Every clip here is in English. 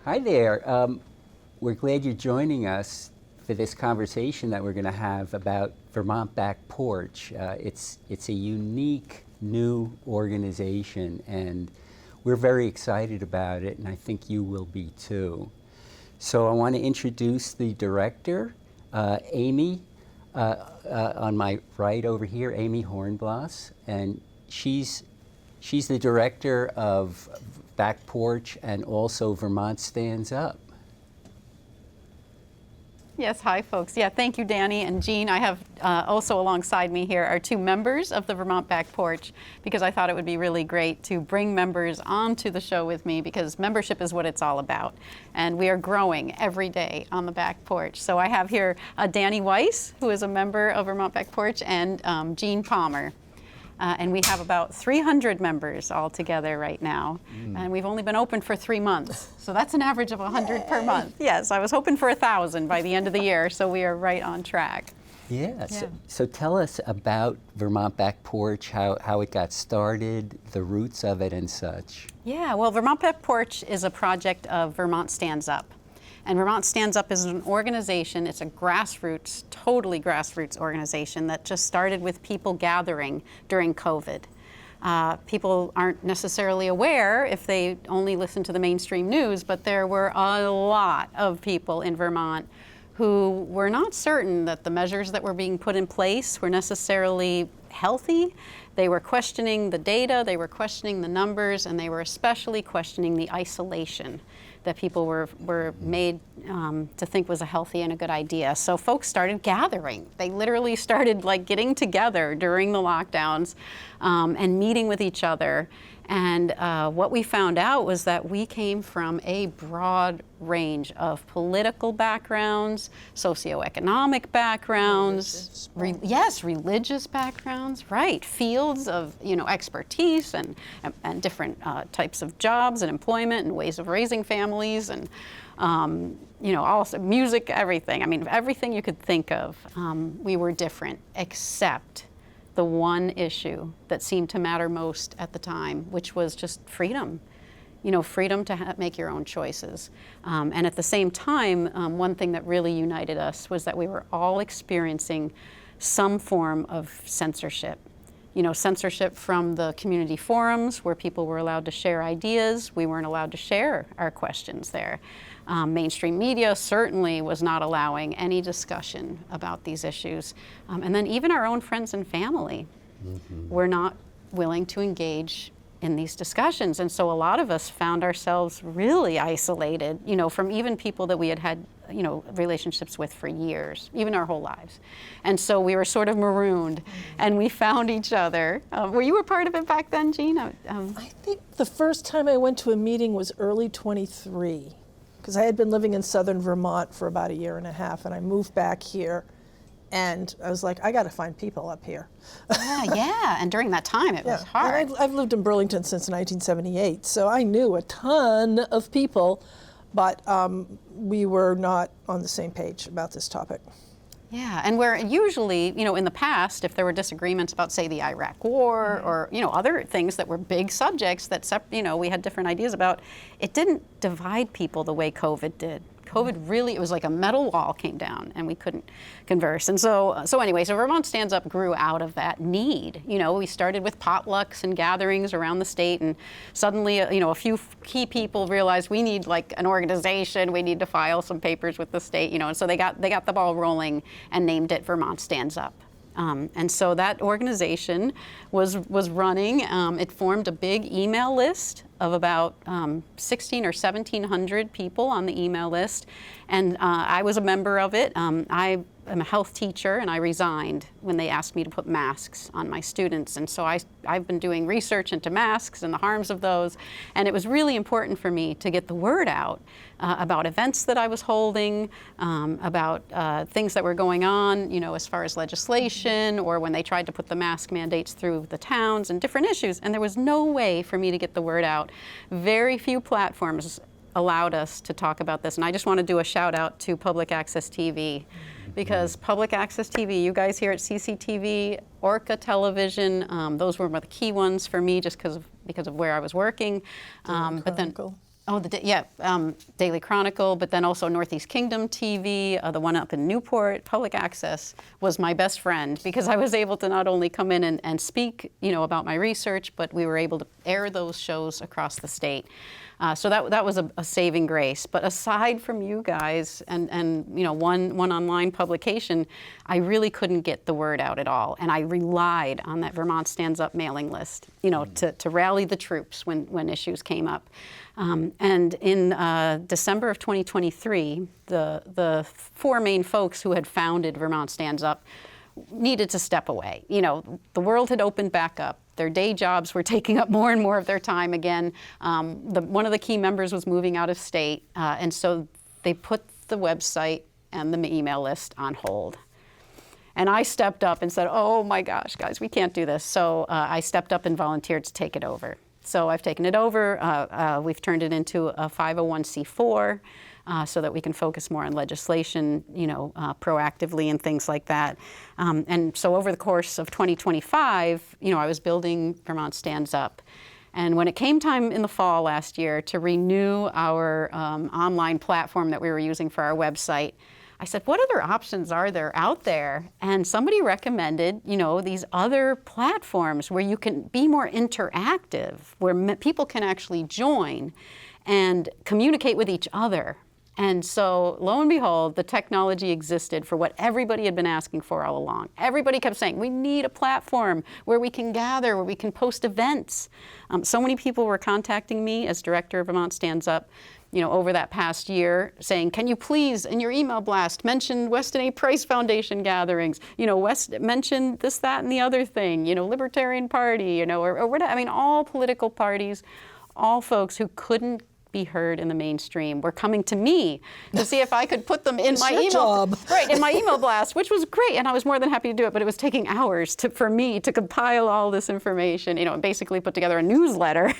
Hi there. We're glad you're joining us for this conversation that we're going to have about Vermont Back Porch. It's a unique new organization, and we're very excited about it, and I think you will be too. So I want to introduce the director, Amy, on my right over here, Amy Hornbloss, and she's the director of Back Porch and also Vermont Stands Up. Yes, hi folks. Yeah, thank you, Danny and Jean. I have also alongside me here are two members of the Vermont Back Porch, because I thought it would be really great to bring members onto the show with me, because membership is what it's all about. And we are growing every day on the Back Porch. So I have here Danny Weiss, who is a member of Vermont Back Porch, and Jean Palmer. And we have about 300 members all together right now. And we've only been open for 3 months. So that's an average of 100 per month. Yes, I was hoping for 1,000 by the end of the year, so we are right on track. Yes. So tell us about Vermont Back Porch, how it got started, the roots of it and such. Yeah, well, Vermont Back Porch is a project of Vermont Stands Up. And Vermont Stands Up is an organization, it's a grassroots, totally grassroots organization that just started with people gathering during COVID. People aren't necessarily aware if they only listen to the mainstream news, but there were a lot of people in Vermont who were not certain that the measures that were being put in place were necessarily healthy. They were questioning the data, they were questioning the numbers, and they were especially questioning the isolation that people were made to think was a healthy and a good idea. So folks started gathering. They literally started like getting together during the lockdowns and meeting with each other. And what we found out was that we came from a broad range of political backgrounds, socioeconomic backgrounds, religious backgrounds, right, fields of expertise and different types of jobs and employment and ways of raising families and also music, everything. I mean, everything you could think of, we were different, except the one issue that seemed to matter most at the time, which was just freedom. Freedom to make your own choices. And at the same time, one thing that really united us was that we were all experiencing some form of censorship. Censorship from the community forums where people were allowed to share ideas. We weren't allowed to share our questions there. Mainstream media certainly was not allowing any discussion about these issues. And then even our own friends and family were not willing to engage in these discussions. And so a lot of us found ourselves really isolated, from even people that we had relationships with for years, even our whole lives. And so we were sort of marooned, and we found each other. Were you a part of it back then, Jean? I think the first time I went to a meeting was early 23, because I had been living in southern Vermont for about 1.5 years, and I moved back here. And I was like, I got to find people up here. Yeah. And during that time, it was hard. And I've lived in Burlington since 1978, so I knew a ton of people, but we were not on the same page about this topic. Yeah, and where usually, in the past, if there were disagreements about, say, the Iraq War or, other things that were big subjects that, we had different ideas about, it didn't divide people the way COVID did. COVID really, it was like a metal wall came down and we couldn't converse. And so anyway, Vermont Stands Up grew out of that need. We started with potlucks and gatherings around the state, and suddenly, a few key people realized we need like an organization, we need to file some papers with the state, and so they got the ball rolling and named it Vermont Stands Up. And so that organization was running. It formed a big email list of about 1,600 or 1,700 people on the email list, and I was a member of it. I am a health teacher, and I resigned when they asked me to put masks on my students. And so I've been doing research into masks and the harms of those, and it was really important for me to get the word out about events that I was holding, about things that were going on, as far as legislation, or when they tried to put the mask mandates through the towns and different issues. And there was no way for me to get the word out. Very few platforms allowed us to talk about this. And I just want to do a shout out to Public Access TV, because Public Access TV, you guys here at CCTV, Orca Television, those were the key ones for me just because of where I was working. But then Oh, Daily Chronicle, but then also Northeast Kingdom TV, the one up in Newport, Public Access was my best friend because I was able to not only come in and speak, about my research, but we were able to air those shows across the state. So that was a saving grace. But aside from you guys and one online publication, I really couldn't get the word out at all. And I relied on that Vermont Stands Up mailing list, to rally the troops when issues came up. And in December of 2023, the four main folks who had founded Vermont Stands Up needed to step away. The world had opened back up. Their day jobs were taking up more and more of their time again. One of the key members was moving out of state, and so they put the website and the email list on hold. And I stepped up and said, oh my gosh, guys, we can't do this. So I stepped up and volunteered to take it over. So I've taken it over. We've turned it into a 501c4 so that we can focus more on legislation, proactively and things like that. And so over the course of 2025, I was building Vermont Stands Up. And when it came time in the fall last year to renew our online platform that we were using for our website, I said, what other options are there out there? And somebody recommended, these other platforms where you can be more interactive, where people can actually join and communicate with each other. And so, lo and behold, the technology existed for what everybody had been asking for all along. Everybody kept saying, we need a platform where we can gather, where we can post events. So many people were contacting me as director of Vermont Stands Up, over that past year, saying, can you please, in your email blast, mention Weston A. Price Foundation gatherings, mention this, that, and the other thing, Libertarian Party, or whatever. I mean, all political parties, all folks who couldn't be heard in the mainstream were coming to me to see if I could put them in my email, in my email blast, which was great, and I was more than happy to do it. But it was taking hours for me to compile all this information, and basically put together a newsletter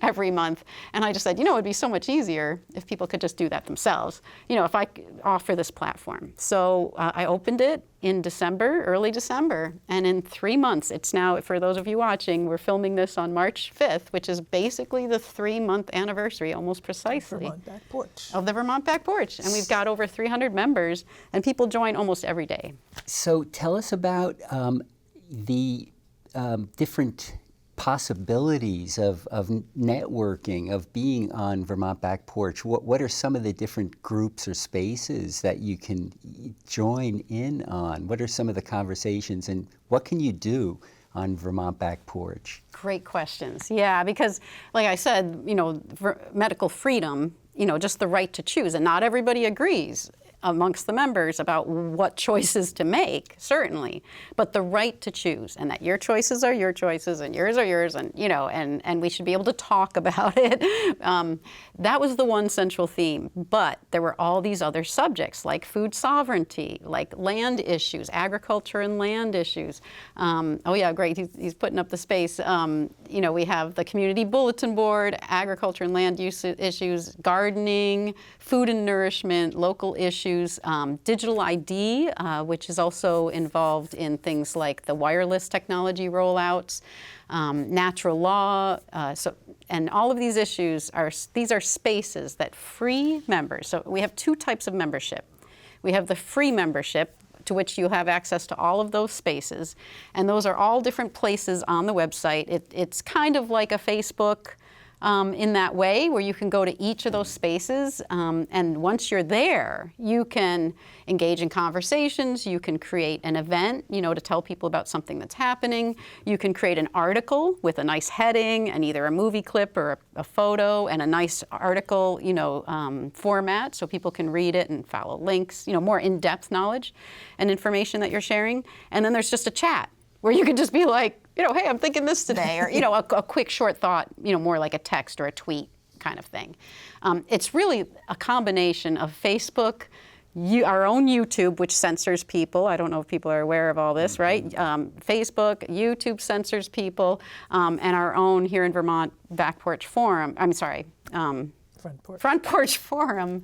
every month. And I just said, it'd be so much easier if people could just do that themselves. If I could offer this platform. So I opened it in early December, and in 3 months, it's now, for those of you watching, we're filming this on March 5th, which is basically the 3-month anniversary, almost precisely, Vermont Back Porch. of the Vermont Back Porch. And we've got over 300 members, and people join almost every day. So tell us about the different possibilities of networking, of being on Vermont Back Porch. What are some of the different groups or spaces that you can join in on? What are some of the conversations, and what can you do on Vermont Back Porch? Great questions. Yeah, because like I said, medical freedom, just the right to choose, and not everybody agrees amongst the members about what choices to make, certainly, but the right to choose, and that your choices are your choices and yours are yours, and and we should be able to talk about it. That was the one central theme, but there were all these other subjects like food sovereignty, like land issues, agriculture and land issues. Oh yeah, great, he's putting up the space. We have the community bulletin board, agriculture and land use issues, gardening, food and nourishment, local issues, digital ID, which is also involved in things like the wireless technology rollouts, natural law, and all of these issues are spaces that free members. So we have two types of membership. We have the free membership, to which you have access to all of those spaces, and those are all different places on the website. It's kind of like a Facebook. In that way, where you can go to each of those spaces, and once you're there, you can engage in conversations, you can create an event, to tell people about something that's happening. You can create an article with a nice heading and either a movie clip or a photo and a nice article, format, so people can read it and follow links, more in-depth knowledge and information that you're sharing. And then there's just a chat where you can just be like, hey, I'm thinking this today, or, a quick short thought, more like a text or a tweet kind of thing. It's really a combination of Facebook, our own YouTube, which censors people. I don't know if people are aware of all this, right? Facebook, YouTube censors people, and our own here in Vermont Back Porch Forum, Front Porch Forum,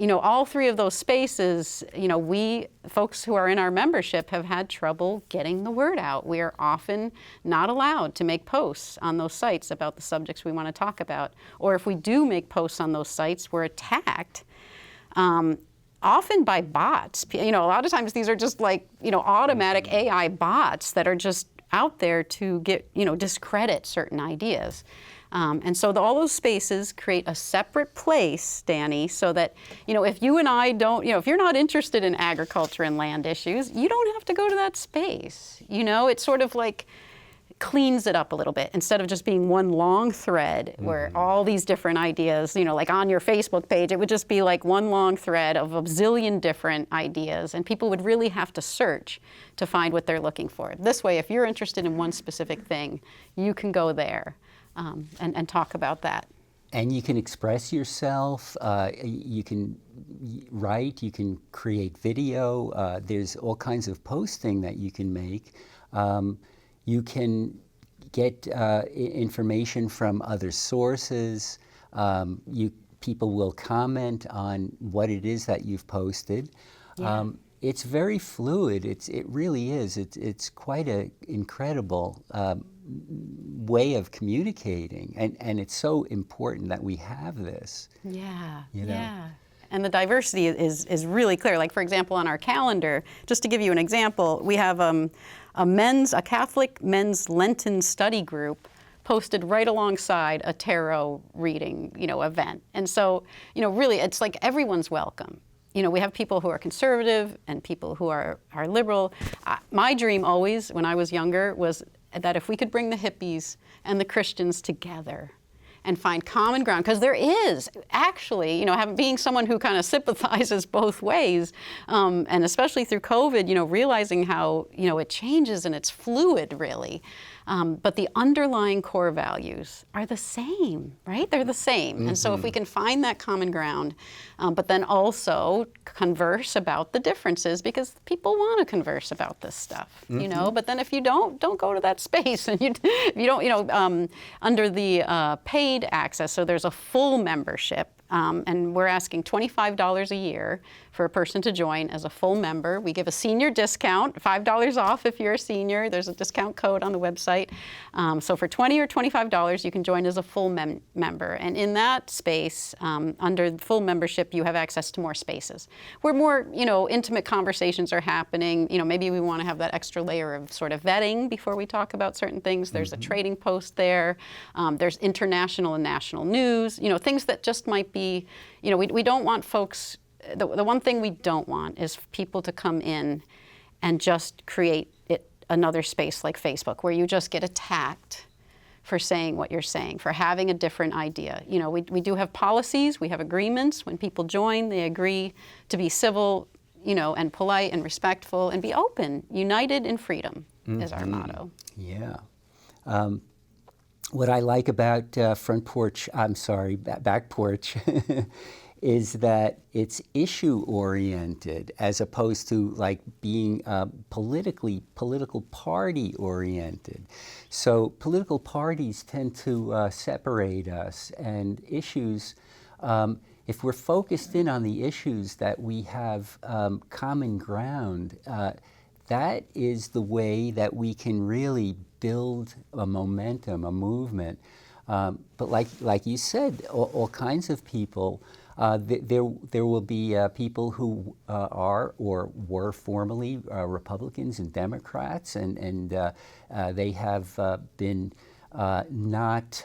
all three of those spaces, we folks who are in our membership have had trouble getting the word out. We are often not allowed to make posts on those sites about the subjects we want to talk about. Or if we do make posts on those sites, we're attacked, often by bots. A lot of times these are just like, automatic AI bots that are just out there to get, discredit certain ideas. And so all those spaces create a separate place, Danny, so that, if you and I don't, if you're not interested in agriculture and land issues, you don't have to go to that space. It sort of like cleans it up a little bit instead of just being one long thread where all these different ideas, like on your Facebook page, it would just be like one long thread of a zillion different ideas, and people would really have to search to find what they're looking for. This way, if you're interested in one specific thing, you can go there. And talk about that. And you can express yourself, you can write, you can create video, there's all kinds of posting that you can make. You can get information from other sources. People will comment on what it is that you've posted. Yeah. It's very fluid, it really is. It's quite an incredible way of communicating, and it's so important that we have this. Yeah, you know? yeah. And the diversity is really clear. Like, for example, on our calendar, just to give you an example, we have a Catholic men's Lenten study group posted right alongside a tarot reading, event. And so, really, it's like everyone's welcome. We have people who are conservative and people who are liberal. My dream always, when I was younger, was that if we could bring the hippies and the Christians together and find common ground, because there is actually, being someone who kind of sympathizes both ways, and especially through COVID, realizing how, it changes and it's fluid, really. But the underlying core values are the same, right? They're the same. And so if we can find that common ground, but then also converse about the differences, because people want to converse about this stuff, but then if you don't go to that space, and if you don't, under the paid access, so there's a full membership, and we're asking $25 a year for a person to join as a full member. We give a senior discount, $5 off if you're a senior. There's a discount code on the website. So for $20 or $25, you can join as a full member. And in that space, under the full membership, you have access to more spaces where more, intimate conversations are happening. Maybe we want to have that extra layer of sort of vetting before we talk about certain things. There's a trading post there. There's international and national news, things that just might be, we don't want folks. The one thing we don't want is people to come in and just create another space like Facebook where you just get attacked for saying what you're saying, for having a different idea. We do have policies, we have agreements. When people join, they agree to be civil, and polite and respectful and be open. United in freedom is our motto. Yeah. What I like about Back Porch is that it's issue-oriented as opposed to like being political party-oriented. So political parties tend to separate us, and issues, if we're focused in on the issues that we have common ground, that is the way that we can really build a momentum, a movement. But like you said, all kinds of people. There will be people who are or were formerly Republicans and Democrats, and they have been not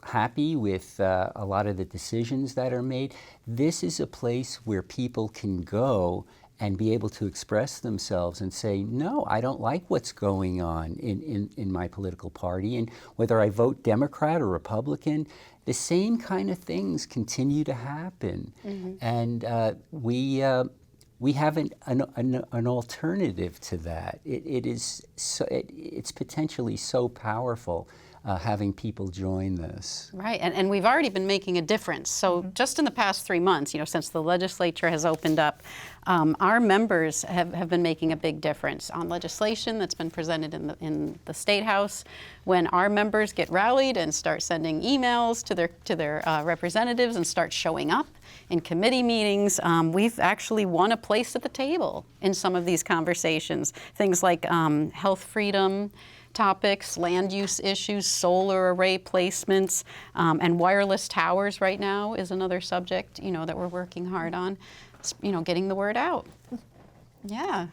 happy with a lot of the decisions that are made. This is a place where people can go and be able to express themselves and say, no, I don't like what's going on in my political party. And whether I vote Democrat or Republican, the same kind of things continue to happen. And we have an alternative to that. It's potentially so powerful. having people join this. Right, and we've already been making a difference. So just in the past 3 months, since the legislature has opened up, our members have been making a big difference on legislation that's been presented in the State House. When our members get rallied and start sending emails to their representatives and start showing up in committee meetings, we've actually won a place at the table in some of these conversations. Things like health freedom topics, land use issues, solar array placements, and wireless towers right now is another subject, that we're working hard on, getting the word out. Yeah.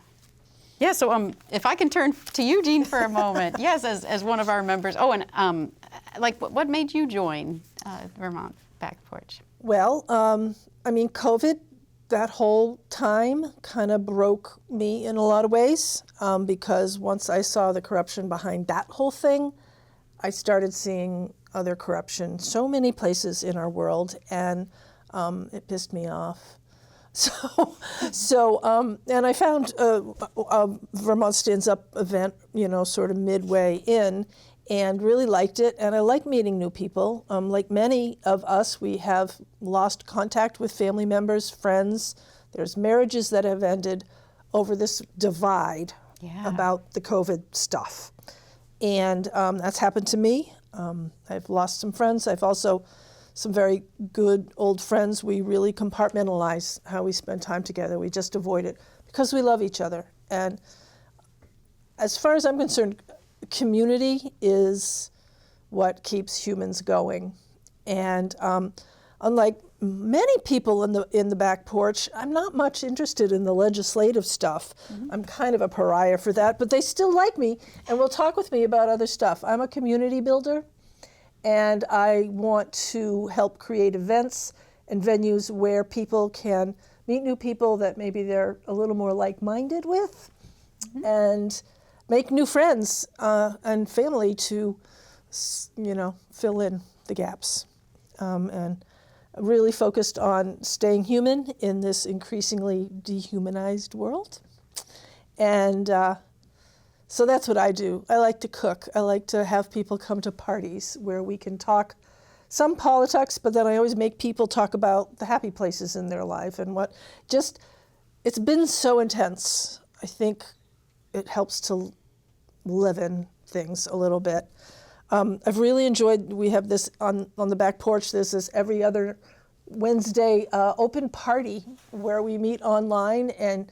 Yeah, so if I can turn to you, Jean, for a moment. Yes, as one of our members. Oh, and what made you join Vermont Back Porch? Well, COVID, that whole time kind of broke me in a lot of ways, because once I saw the corruption behind that whole thing, I started seeing other corruption so many places in our world, and it pissed me off. And I found a Vermont Stands Up event, sort of midway in, and really liked it, and I like meeting new people. Like many of us, we have lost contact with family members, friends. There's marriages that have ended over this divide about the COVID stuff. And that's happened to me. I've lost some friends. I've also some very good old friends. We really compartmentalize how we spend time together. We just avoid it because we love each other. And as far as I'm concerned, community is what keeps humans going. And unlike many people in the back porch, I'm not much interested in the legislative stuff. I'm kind of a pariah for that, but they still like me and will talk with me about other stuff. I'm a community builder, and I want to help create events and venues where people can meet new people that maybe they're a little more like-minded with, and make new friends and family to, fill in the gaps. And really focused on staying human in this increasingly dehumanized world. And so that's what I do. I like to cook. I like to have people come to parties where we can talk some politics, but then I always make people talk about the happy places in their life and it's been so intense. I think it helps to live in things a little bit. I've really enjoyed, we have this on the back porch, there's this every other Wednesday open party where we meet online and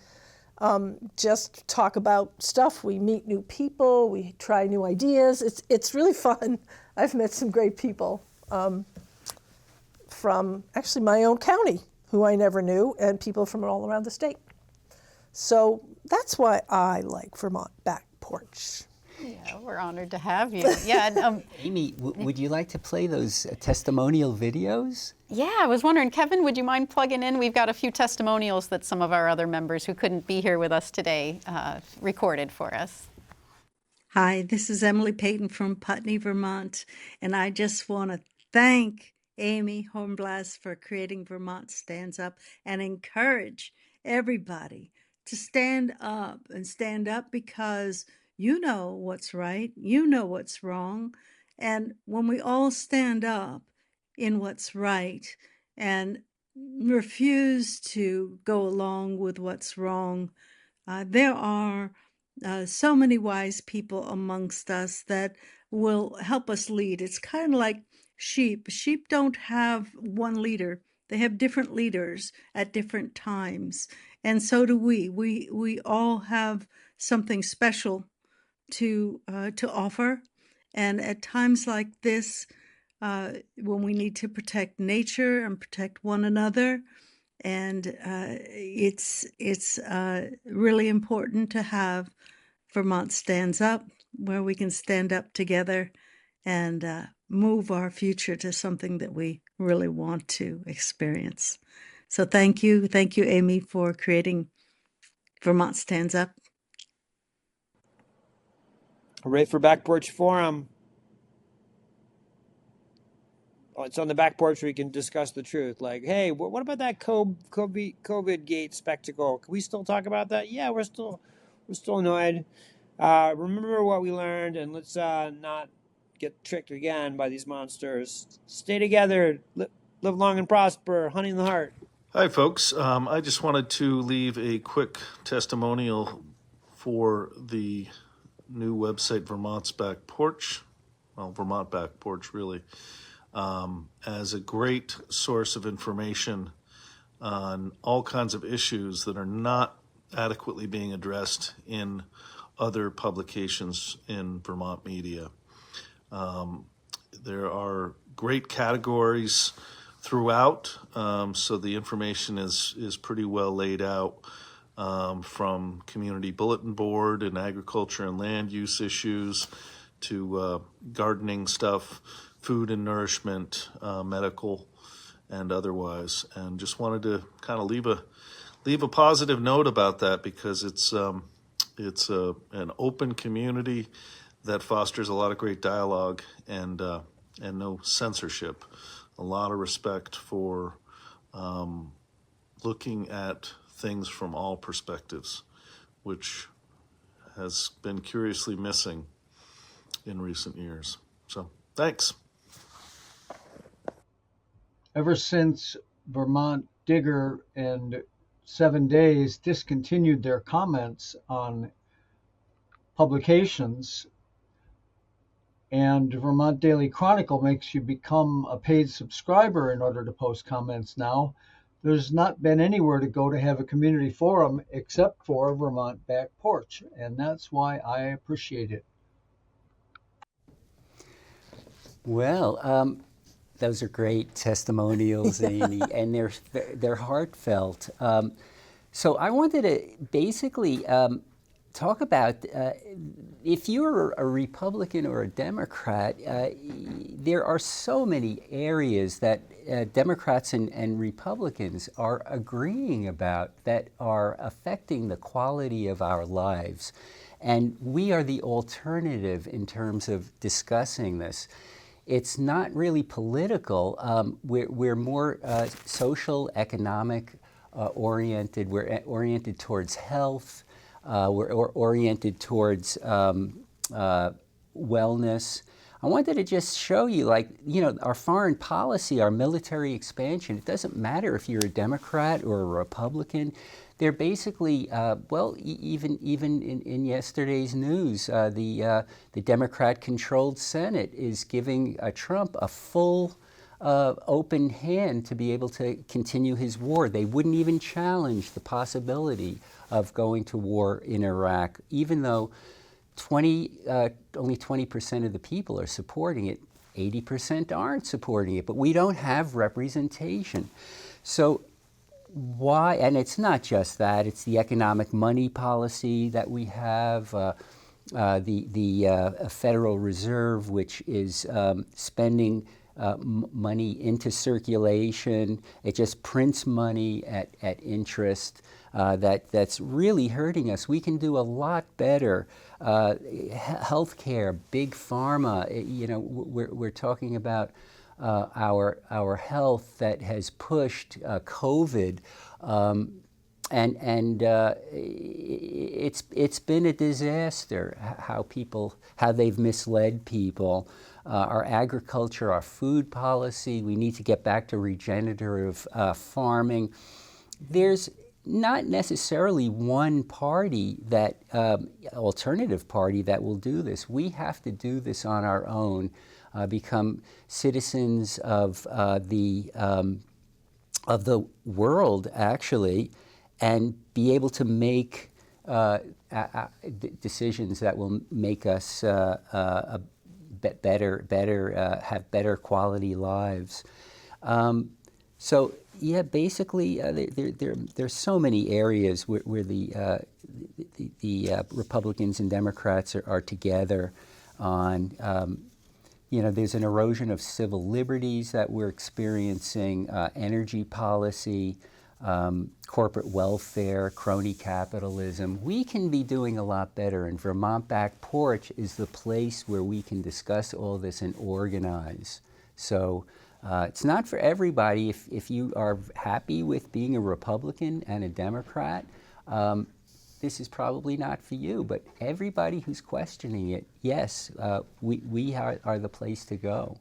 just talk about stuff. We meet new people, we try new ideas. It's really fun. I've met some great people from actually my own county who I never knew, and people from all around the state. So that's why I like Vermont Back Porch. Yeah, we're honored to have you. Yeah, and, Amy, would you like to play those testimonial videos? yeah, I was wondering, Kevin, would you mind plugging in? We've got a few testimonials that some of our other members who couldn't be here with us today recorded for us. Hi, this is Emily Payton from Putney, Vermont, and I just want to thank Amy Hornblast for creating Vermont Stands Up and encourage everybody to stand up because you know what's right, you know what's wrong, and when we all stand up in what's right and refuse to go along with what's wrong, there are so many wise people amongst us that will help us lead. It's kind of like sheep. Sheep don't have one leader. They have different leaders at different times. And so do we. We all have something special to offer. And at times like this, when we need to protect nature and protect one another, and it's really important to have Vermont Stands Up, where we can stand up together and move our future to something that we really want to experience. So thank you, Amy, for creating Vermont Stands Up. Hooray for Back Porch Forum. Oh, it's on the back porch where we can discuss the truth. Like, hey, what about that COVID gate spectacle? Can we still talk about that? Yeah, we're still annoyed. Remember what we learned, and let's not get tricked again by these monsters. Stay together, live long and prosper, hunting the heart. Hi, folks. I just wanted to leave a quick testimonial for the new website, Vermont's Back Porch. Well, Vermont Back Porch, really, as a great source of information on all kinds of issues that are not adequately being addressed in other publications in Vermont media. There are great categories throughout, so the information is pretty well laid out, from community bulletin board and agriculture and land use issues to gardening stuff, food and nourishment, medical and otherwise. And just wanted to kind of leave a positive note about that, because it's an open community that fosters a lot of great dialogue and no censorship. A lot of respect for looking at things from all perspectives, which has been curiously missing in recent years. So, thanks. Ever since Vermont Digger and 7 Days discontinued their comments on publications, and Vermont Daily Chronicle makes you become a paid subscriber in order to post comments now, there's not been anywhere to go to have a community forum except for Vermont Back Porch, and that's why I appreciate it. Well, those are great testimonials, Amy, and they're heartfelt. So I wanted to basically talk about if you're a Republican or a Democrat, there are so many areas that Democrats and Republicans are agreeing about that are affecting the quality of our lives. And we are the alternative in terms of discussing this. It's not really political. We're more social, economic oriented. We're oriented towards health. We're oriented towards wellness. I wanted to just show you, our foreign policy, our military expansion. It doesn't matter if you're a Democrat or a Republican. They're basically, even in yesterday's news, the Democrat-controlled Senate is giving Trump a full open hand to be able to continue his war. They wouldn't even challenge the possibility of going to war in Iraq, even though only 20% of the people are supporting it. 80% aren't supporting it, but we don't have representation. So why? And it's not just that. It's the economic money policy that we have, the Federal Reserve, which is spending money into circulation. It just prints money at interest. That's really hurting us. We can do a lot better. Healthcare, big pharma. We're talking about our health that has pushed COVID, and it's been a disaster. How they've misled people. Our agriculture, our food policy. We need to get back to regenerative farming. There's not necessarily one party alternative party that will do this. We have to do this on our own, become citizens of the world, actually, and be able to make decisions that will make us have better quality lives. So yeah, basically, there's so many areas where the Republicans and Democrats are together on. There's an erosion of civil liberties that we're experiencing, energy policy, corporate welfare, crony capitalism. We can be doing a lot better, and Vermont Back Porch is the place where we can discuss all this and organize. So it's not for everybody. If you are happy with being a Republican and a Democrat, this is probably not for you, but everybody who's questioning it, yes, we are the place to go.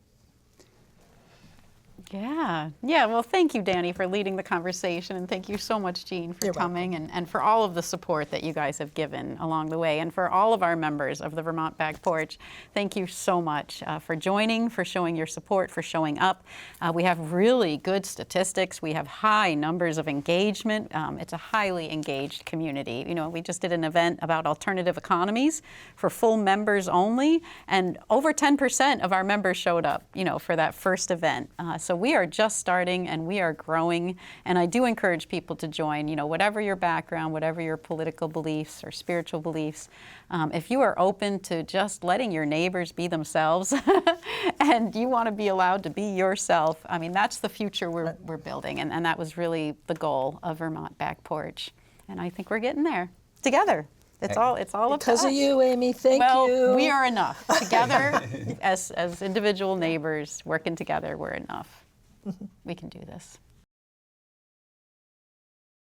Yeah. Well, thank you, Danny, for leading the conversation, and thank you so much, Jean, for You're coming and for all of the support that you guys have given along the way, and for all of our members of the Vermont Back Porch. Thank you so much for joining, for showing your support, for showing up. We have really good statistics. We have high numbers of engagement. It's a highly engaged community. You know, we just did an event about alternative economies for full members only, and over 10% of our members showed up, you know, for that first event. So we are just starting and we are growing, and I do encourage people to join, you know, whatever your background, whatever your political beliefs or spiritual beliefs. If you are open to just letting your neighbors be themselves and you want to be allowed to be yourself, I mean, that's the future we're building, and that was really the goal of Vermont Back Porch. And I think we're getting there together. It's all up to us. Because of you, Amy. Thank you. Well, we are enough. Together, as individual neighbors, working together, we're enough. We can do this.